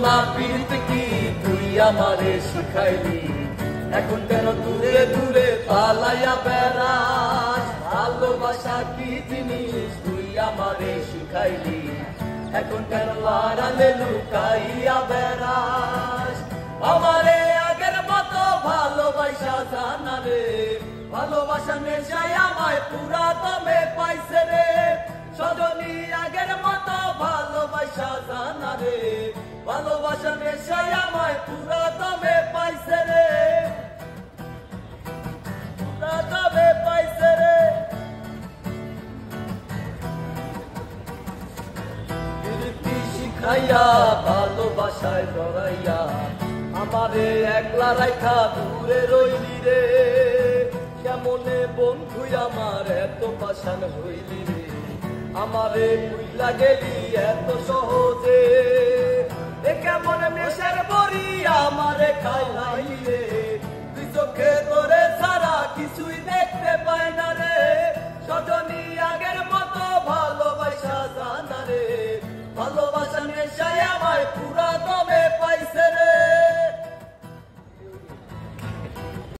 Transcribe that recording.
না প্রীতি কি তুই আমারে শিখাইলি, এখন কেন দূরে দূরে পালাইয়া বেড়াস। ভালোবাসা কি জিনিস তুই আমারে শিখাইলি, এখন কেন আড়ালে লুকাইয়া বেড়াস। আমারে আগের মতো ভালোবাসা জানা রে, ভালোবাসা নেশায় আমায় পুরা দমে পাইছে রে। সজনী আগের মতো ভালোবাসা জানা রে, ভালোবাসা নেশায় আমায় পুরা দমে পাইছে রে, পুরা দমে পাইছে রে। প্রীতি শিখাইয়া ভালোবাসায় জড়াইয়া আমারে একলা রাইখা দূরে রইলি রে। কেমনে বন্ধু আমার এত পাষাণ হইলি রে, আমারে ভুইলা গেলি এত সহজে।